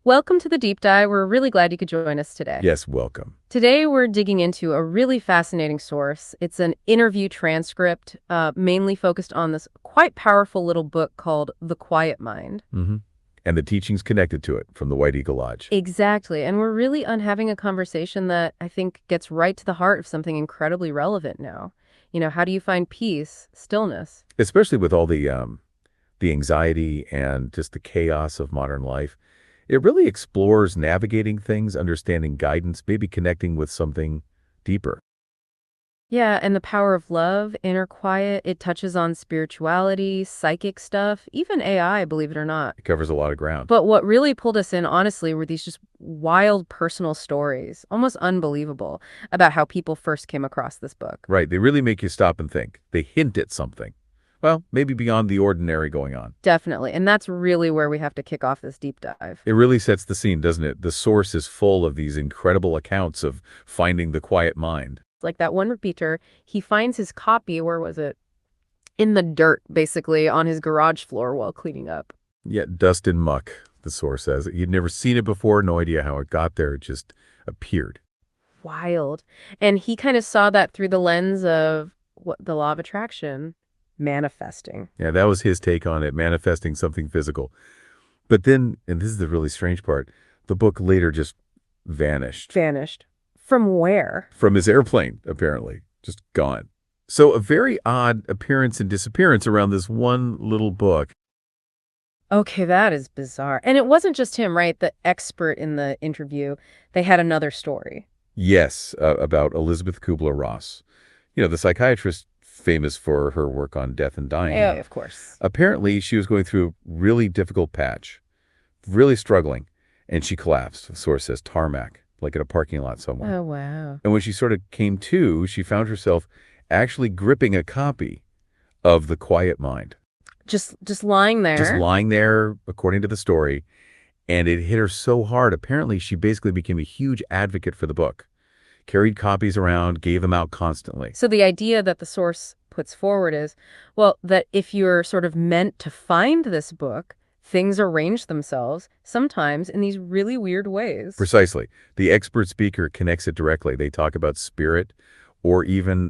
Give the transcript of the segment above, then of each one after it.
Welcome to the deep dive. We're really glad you could join us today. Yes, welcome. Today, we're digging into a really fascinating source. It's an interview transcript, mainly focused on this quite powerful little book called The Quiet Mind. hmm And the teachings connected to it from the White Eagle Lodge. Exactly. And we're really having a conversation that I think gets right to the heart of something incredibly relevant now. How do you find peace, stillness? Especially with all the anxiety and just the chaos of modern life. It really explores navigating things, understanding guidance, maybe connecting with something deeper. Yeah, and the power of love, inner quiet, it touches on spirituality, psychic stuff, even AI, believe it or not. It covers a lot of ground. But what really pulled us in, honestly, were these just wild personal stories, almost unbelievable, about how people first came across this book. Right, they really make you stop and think. They hint at something. Well, maybe beyond the ordinary going on. Definitely. And that's really where we have to kick off this deep dive. It really sets the scene, doesn't it? The source is full of these incredible accounts of finding the quiet mind. Like that one repeater, he finds his copy, where was it? In the dirt, basically, on his garage floor while cleaning up. Yet dust and muck, the source says. He'd never seen it before, no idea how it got there. It just appeared. Wild. And he kind of saw that through the lens of what the law of attraction, manifesting. Yeah, that was his take on it, manifesting something physical. But then, and this is the really strange part, the book later just vanished. Vanished. From where? From his airplane, apparently. Just gone. So a very odd appearance and disappearance around this one little book. Okay, that is bizarre. And it wasn't just him, right? The expert in the interview, they had another story. Yes, about Elizabeth Kubler-Ross. The psychiatrist famous for her work on death and dying. Yeah, of course. Apparently, she was going through a really difficult patch, really struggling, and she collapsed, the source says, tarmac, like at a parking lot somewhere. Oh, wow. And when she sort of came to, she found herself actually gripping a copy of The Quiet Mind. Just lying there. Just lying there, according to the story, and it hit her so hard. Apparently, she basically became a huge advocate for the book, carried copies around, gave them out constantly. So the idea that the source puts forward is, well, that if you're sort of meant to find this book, things arrange themselves, sometimes in these really weird ways. Precisely. The expert speaker connects it directly. They talk about spirit or even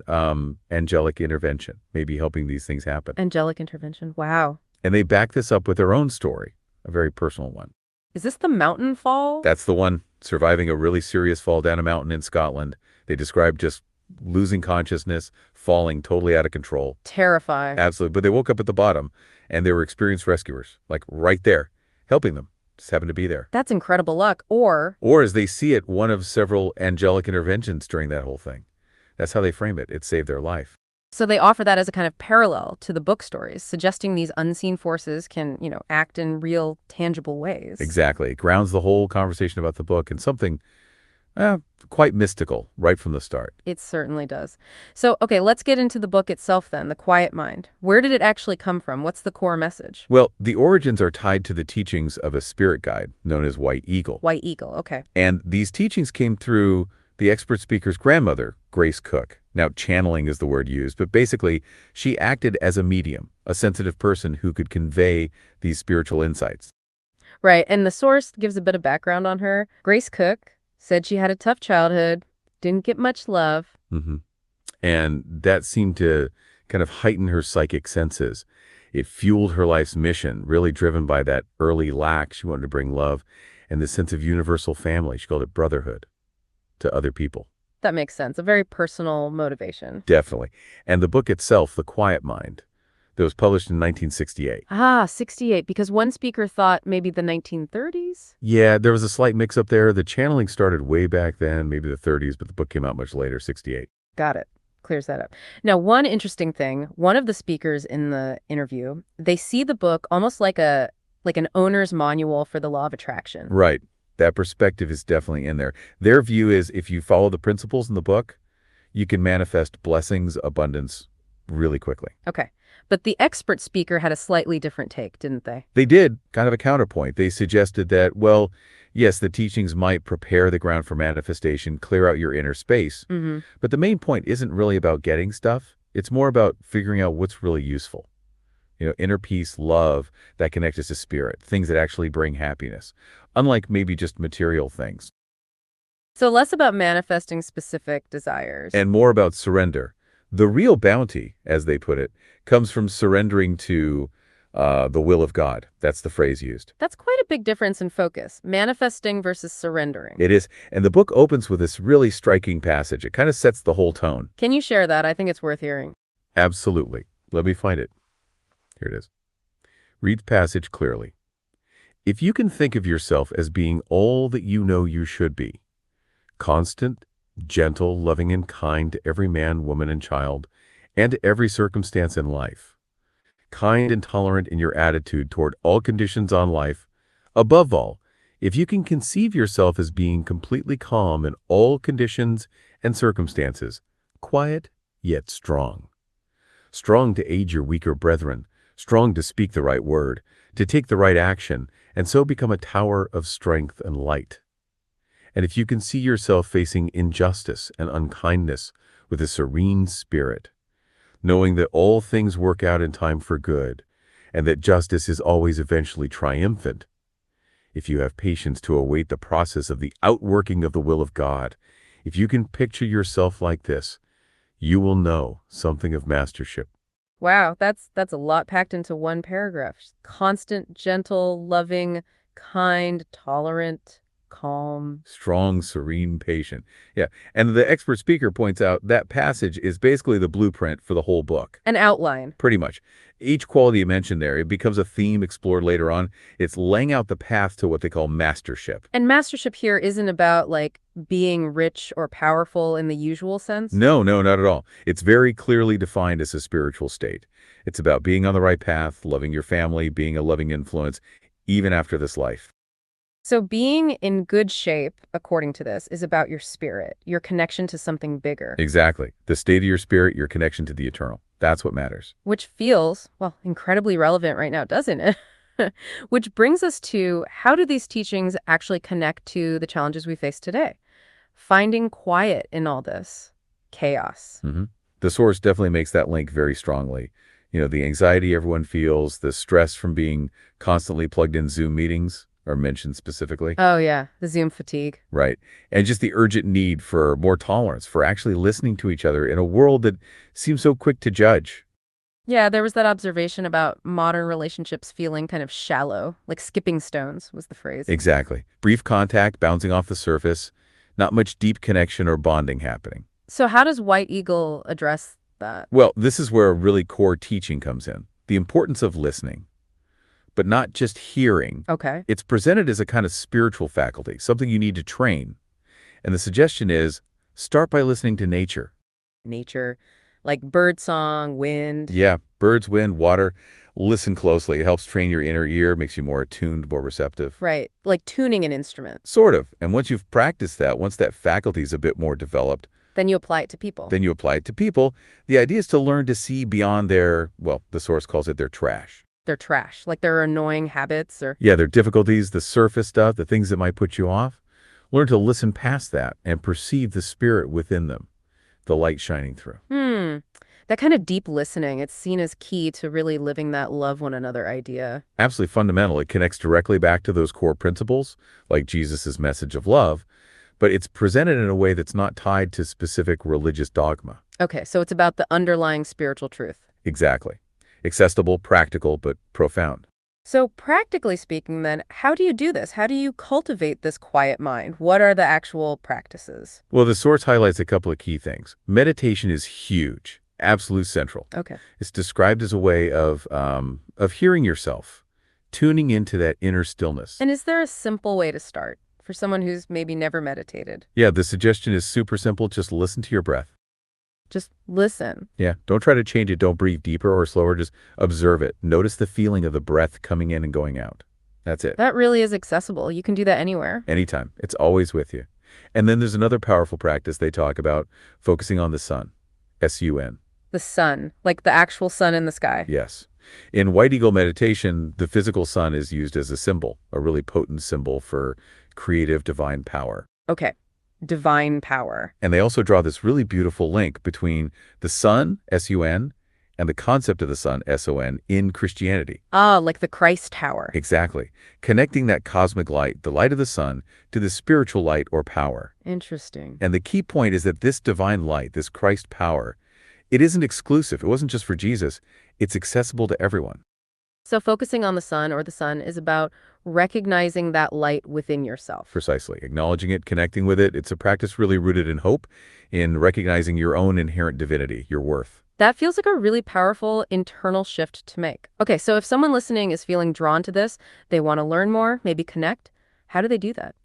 angelic intervention, maybe helping these things happen. Angelic intervention. Wow. And they back this up with their own story, a very personal one. Is this the mountain fall? That's the one, surviving a really serious fall down a mountain in Scotland. They describe just losing consciousness, falling totally out of control. Terrifying. Absolutely. But they woke up at the bottom, and they were experienced rescuers, like right there, helping them. Just happened to be there. That's incredible luck. Or as they see it, one of several angelic interventions during that whole thing. That's how they frame it. It saved their life. so they offer that as a kind of parallel to the book stories, suggesting these unseen forces can, act in real, tangible ways. Exactly. It grounds the whole conversation about the book in something quite mystical right from the start. It certainly does. So, okay, let's get into the book itself then, The Quiet Mind. Where did it actually come from? What's the core message? Well, the origins are tied to the teachings of a spirit guide known as White Eagle. White Eagle, okay. And these teachings came through the expert speaker's grandmother, Grace Cook. Now, channeling is the word used, but basically, she acted as a medium, a sensitive person who could convey these spiritual insights. Right, and the source gives a bit of background on her. Grace Cook said she had a tough childhood, didn't get much love. hmm And that seemed to kind of heighten her psychic senses. It fueled her life's mission, really driven by that early lack. She wanted to bring love and this sense of universal family. She called it brotherhood to other people. That makes sense. A very personal motivation. Definitely. And the book itself, The Quiet Mind, that was published in 1968. Ah, 68, because one speaker thought maybe the 1930s? Yeah, there was a slight mix-up there. The channeling started way back then, maybe the 30s, but the book came out much later, 68. Got it. Clears that up. Now, one interesting thing, one of the speakers in the interview, they see the book almost like an owner's manual for the law of attraction. Right. That perspective is definitely in there. Their view is if you follow the principles in the book, you can manifest blessings, abundance really quickly. Okay. But the expert speaker had a slightly different take, didn't they? They did, kind of a counterpoint. They suggested that, well, yes, the teachings might prepare the ground for manifestation, clear out your inner space. But the main point isn't really about getting stuff. It's more about figuring out what's really useful. inner peace, love that connect us to spirit, things that actually bring happiness, unlike maybe just material things. So less about manifesting specific desires. And more about surrender. The real bounty, as they put it, comes from surrendering to the will of God. That's the phrase used. That's quite a big difference in focus, manifesting versus surrendering. It is. And the book opens with this really striking passage. It kind of sets the whole tone. Can you share that? I think it's worth hearing. Absolutely. Let me find it. Here it is. Read the passage clearly. If you can think of yourself as being all that you know you should be, constant, gentle, loving, and kind to every man, woman, and child, and to every circumstance in life, kind and tolerant in your attitude toward all conditions on life, above all, if you can conceive yourself as being completely calm in all conditions and circumstances, quiet yet strong. Strong to aid your weaker brethren, strong to speak the right word, to take the right action, and so become a tower of strength and light. And if you can see yourself facing injustice and unkindness with a serene spirit, knowing that all things work out in time for good, and that justice is always eventually triumphant, if you have patience to await the process of the outworking of the will of God, if you can picture yourself like this, you will know something of mastership. Wow, that's a lot packed into one paragraph. Constant, gentle, loving, kind, tolerant, calm. Strong, serene, patient. Yeah. And the expert speaker points out that passage is basically the blueprint for the whole book. An outline. Pretty much. Each quality you mentioned there, it becomes a theme explored later on. It's laying out the path to what they call mastership. And mastership here isn't about like being rich or powerful in the usual sense. No, no, not at all. It's very clearly defined as a spiritual state. It's about being on the right path, loving your family, being a loving influence, even after this life. So being in good shape, according to this, is about your spirit, your connection to something bigger. Exactly. The state of your spirit, your connection to the eternal. That's what matters. Which feels, well, incredibly relevant right now, doesn't it? Which brings us to how do these teachings actually connect to the challenges we face today? Finding quiet in all this chaos. The source definitely makes that link very strongly. The anxiety everyone feels, the stress from being constantly plugged in Zoom meetings are mentioned specifically. Oh, yeah, the Zoom fatigue. Right. And just the urgent need for more tolerance, for actually listening to each other in a world that seems so quick to judge. Yeah, there was that observation about modern relationships feeling kind of shallow, like skipping stones was the phrase. Exactly. Brief contact, bouncing off the surface, not much deep connection or bonding happening. So how does White Eagle address that? Well, this is where a really core teaching comes in. The importance of listening, but not just hearing. Okay. It's presented as a kind of spiritual faculty, something you need to train. And the suggestion is start by listening to nature. Nature, like birdsong, wind. Yeah, birds, wind, water. Listen closely. It helps train your inner ear, makes you more attuned, more receptive. Right, like tuning an instrument. Sort of. And once you've practiced that, once that faculty is a bit more developed, Then you apply it to people. then you apply it to people. The idea is to learn to see beyond their, well, the source calls it their trash. Their trash, like their annoying habits or... Yeah, their difficulties, the surface stuff, the things that might put you off. Learn to listen past that and perceive the spirit within them, the light shining through. That kind of deep listening, it's seen as key to really living that love one another idea. Absolutely fundamental. It connects directly back to those core principles, like Jesus' message of love, but it's presented in a way that's not tied to specific religious dogma. Okay, so it's about the underlying spiritual truth. Exactly. Accessible, practical, but profound. So practically speaking then, how do you do this? How do you cultivate this quiet mind? What are the actual practices? Well, the source highlights a couple of key things. Meditation is huge, absolute central. Okay. It's described as a way of hearing yourself, tuning into that inner stillness. And is there a simple way to start for someone who's maybe never meditated? Yeah, the suggestion is super simple. Just listen to your breath. Just listen. Yeah, don't try to change it. Don't breathe deeper or slower. Just observe it. Notice the feeling of the breath coming in and going out. That's it. That really is accessible. You can do that anywhere. Anytime. It's always with you. And then there's another powerful practice they talk about, focusing on the sun. S-U-N. The sun, like the actual sun in the sky. Yes. In White Eagle meditation, the physical sun is used as a symbol, a really potent symbol for creative divine power. Okay. Divine power. And they also draw this really beautiful link between the sun, S-U-N, and the concept of the sun, S-O-N, in Christianity. Ah, like the Christ Tower. Exactly. Connecting that cosmic light, the light of the sun, to the spiritual light or power. Interesting. And the key point is that this divine light, this Christ power, it isn't exclusive. It wasn't just for Jesus. It's accessible to everyone. So focusing on the sun or the sun is about recognizing that light within yourself. Precisely. Acknowledging it, connecting with it. It's a practice really rooted in hope, in recognizing your own inherent divinity, your worth. That feels like a really powerful internal shift to make. Okay, so if someone listening is feeling drawn to this, they want to learn more, maybe connect, how do they do that?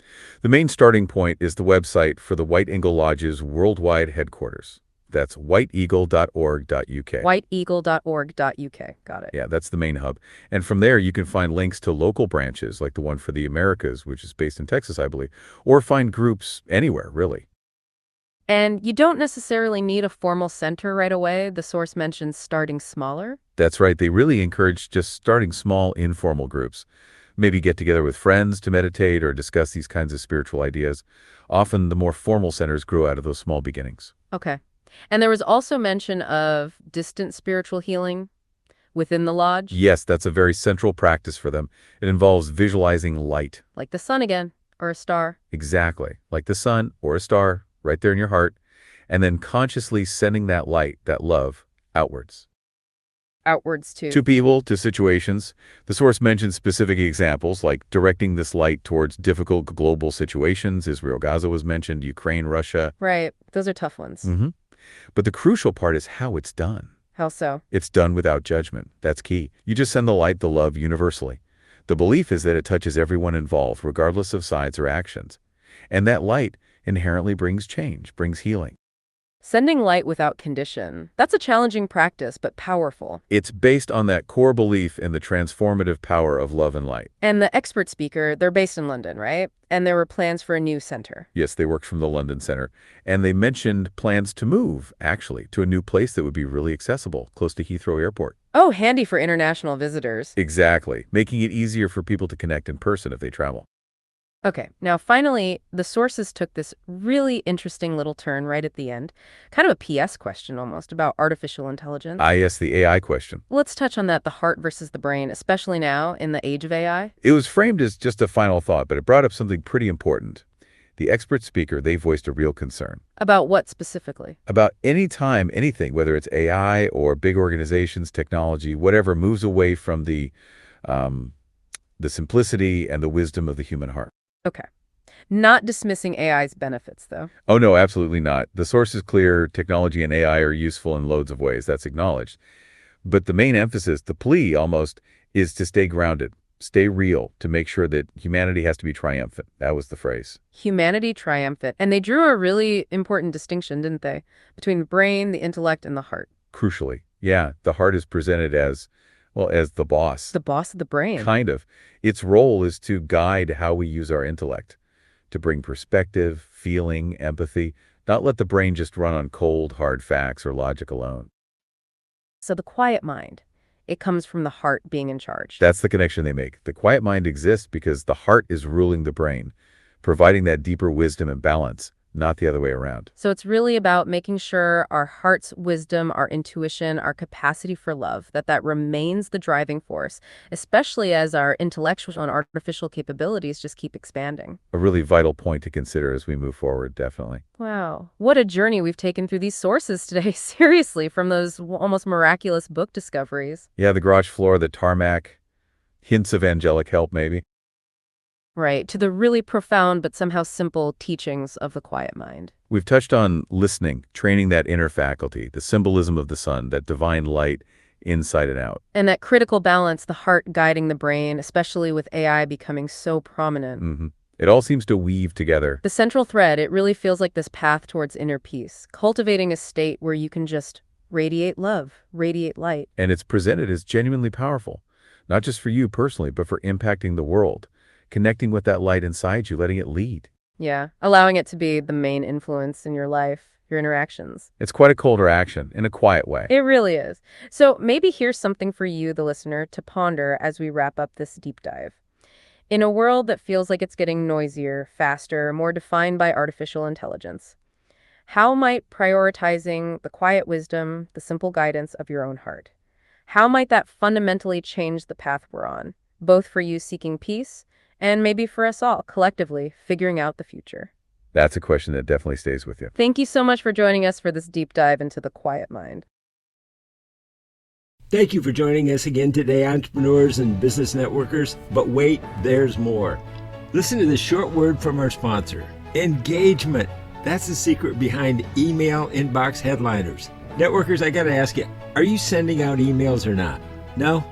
The main starting point is the website for the White Eagle Lodge's worldwide headquarters. That's whiteeagle.org.uk. whiteeagle.org.uk. Got it. Yeah, that's the main hub. And from there, you can find links to local branches, like the one for the Americas, which is based in Texas, I believe, or find groups anywhere, really. And you don't necessarily need a formal center right away. The source mentions starting smaller. That's right. They really encourage just starting small, informal groups. Maybe get together with friends to meditate or discuss these kinds of spiritual ideas. Often, the more formal centers grow out of those small beginnings. Okay. And there was also mention of distant spiritual healing within the lodge, Yes, that's a very central practice for them. It involves visualizing light. like the sun again, or a star. Exactly. Like the sun or a star right there in your heart. And then consciously sending that light, that love, outwards. Outwards To too. people, to situations. The source mentions specific examples like directing this light towards difficult global situations. Israel, Gaza was mentioned, Ukraine, Russia. Right. Those are tough ones. hmm But the crucial part is how it's done. How so? It's done without judgment. That's key. You just send the light, the love, universally. The belief is that it touches everyone involved, regardless of sides or actions. And that light inherently brings change, brings healing. Sending light without condition. That's a challenging practice, but powerful. It's based on that core belief in the transformative power of love and light. And the expert speaker, they're based in London, right? And there were plans for a new center. Yes, they worked from the London Center. And they mentioned plans to move, actually, to a new place that would be really accessible, close to Heathrow Airport. Oh, handy for international visitors. Exactly, making it easier for people to connect in person if they travel. Okay, now finally, the sources took this really interesting little turn right at the end. Kind of a PS question almost about artificial intelligence. Yes, the AI question. Let's touch on that, the heart versus the brain, especially now in the age of AI. It was framed as just a final thought, but it brought up something pretty important. The expert speaker, they voiced a real concern About what specifically? about any time, anything, whether it's AI or big organizations, technology, whatever, moves away from um, the simplicity and the wisdom of the human heart. Okay. Not dismissing AI's benefits, though. Oh, no, absolutely not. The source is clear. Technology and AI are useful in loads of ways. That's acknowledged. But the main emphasis, the plea almost, is to stay grounded, stay real, to make sure that humanity has to be triumphant. That was the phrase. Humanity triumphant. And they drew a really important distinction, didn't they? Between the brain, the intellect, and the heart. Crucially, yeah, the heart is presented as, well, as the boss. The boss of the brain. Kind of. Its role is to guide how we use our intellect, to bring perspective, feeling, empathy, not let the brain just run on cold, hard facts or logic alone. So the quiet mind, it comes from the heart being in charge. That's the connection they make. The quiet mind exists because the heart is ruling the brain, providing that deeper wisdom and balance, not the other way around. So it's really about making sure our heart's wisdom, our intuition, our capacity for love, that remains the driving force, especially as our intellectual and artificial capabilities just keep expanding. A really vital point to consider as we move forward, definitely. Wow, what a journey we've taken through these sources today. Seriously, from those almost miraculous book discoveries. Yeah, the garage floor, the tarmac, hints of angelic help, maybe. Right, to the really profound but somehow simple teachings of the quiet mind. We've touched on listening, training that inner faculty, the symbolism of the sun, that divine light inside and out. And that critical balance, the heart guiding the brain, especially with AI becoming so prominent. It all seems to weave together. The central thread, it really feels like this path towards inner peace, cultivating a state where you can just radiate love, radiate light. And it's presented as genuinely powerful, not just for you personally, but for impacting the world, connecting with that light inside you, letting it lead. Yeah, allowing it to be the main influence in your life, your interactions. It's quite a call to action in a quiet way. It really is. So maybe here's something for you, the listener, to ponder as we wrap up this deep dive. In a world that feels like it's getting noisier, faster, more defined by artificial intelligence, How might prioritizing the quiet wisdom, the simple guidance of your own heart, how might that fundamentally change the path we're on, both for you seeking peace and maybe for us all collectively figuring out the future? That's a question that definitely stays with you. Thank you so much for joining us for this deep dive into the quiet mind. Thank you for joining us again today, entrepreneurs and business networkers. But wait, there's more. Listen to this short word from our sponsor. Engagement. That's the secret behind email inbox headliners. Networkers, I gotta ask you, are you sending out emails or not? No?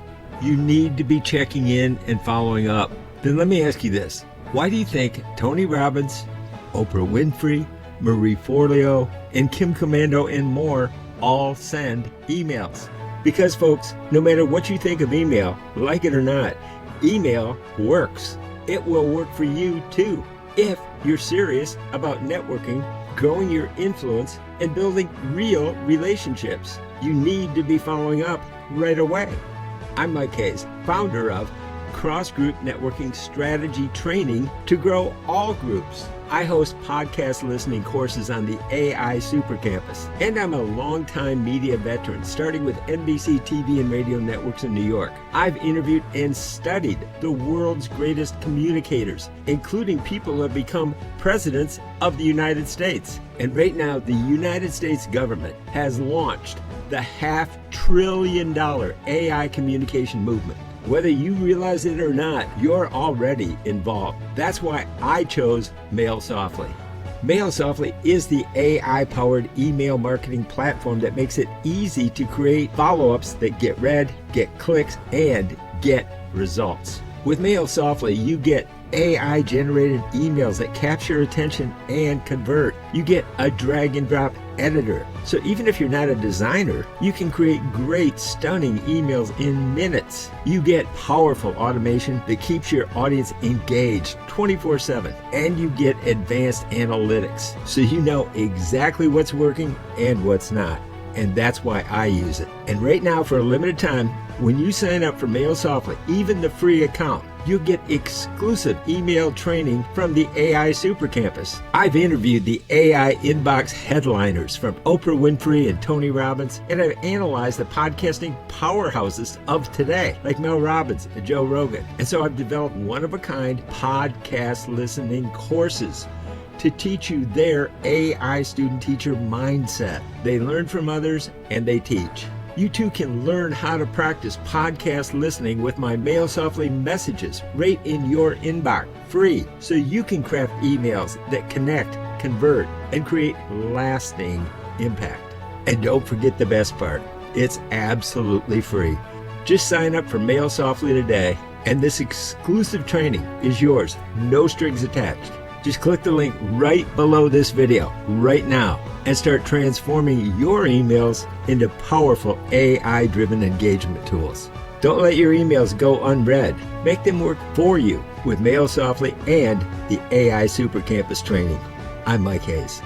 You need to be checking in and following up. Then let me ask you this. Why do you think Tony Robbins, Oprah Winfrey, Marie Forleo, and Kim Commando and more all send emails? Because folks, no matter what you think of email, like it or not, email works. It will work for you too, if you're serious about networking, growing your influence, and building real relationships. You need to be following up right away. I'm Mike Hayes, founder of Cross Group Networking Strategy Training to grow all groups. I host podcast listening courses on the AISuperCampus, and I'm a longtime media veteran, starting with NBC TV and radio networks in New York. I've interviewed and studied the world's greatest communicators, including people who have become presidents of the United States. And right now, the United States government has launched the $500 billion AI communication movement. Whether you realize it or not, you're already involved. That's why I chose MailSoftly. MailSoftly is the AI-powered email marketing platform that makes it easy to create follow-ups that get read, get clicks, and get results. With MailSoftly, you get AI-generated emails that capture attention and convert. You get a drag-and-drop editor. So even if you're not a designer, you can create great, stunning emails in minutes. You get powerful automation that keeps your audience engaged 24/7. And you get advanced analytics, so you know exactly what's working and what's not. And that's why I use it. And right now, for a limited time, when you sign up for MailSoftly, even the free account, you'll get exclusive email training from the AISuperCampus. I've interviewed the AI inbox headliners from Oprah Winfrey and Tony Robbins, and I've analyzed the podcasting powerhouses of today, like Mel Robbins and Joe Rogan. And so I've developed one-of-a-kind podcast listening courses to teach you their AI student-teacher mindset. They learn from others and they teach. You too can learn how to practice podcast listening with my MailSoftly messages right in your inbox, free, so you can craft emails that connect, convert, and create lasting impact. And don't forget the best part, it's absolutely free. Just sign up for MailSoftly today, and this exclusive training is yours, no strings attached. Just click the link right below this video right now and start transforming your emails into powerful AI-driven engagement tools. Don't let your emails go unread. Make them work for you with MailSoftly and the AISuperCampus training. I'm Mike Hayes.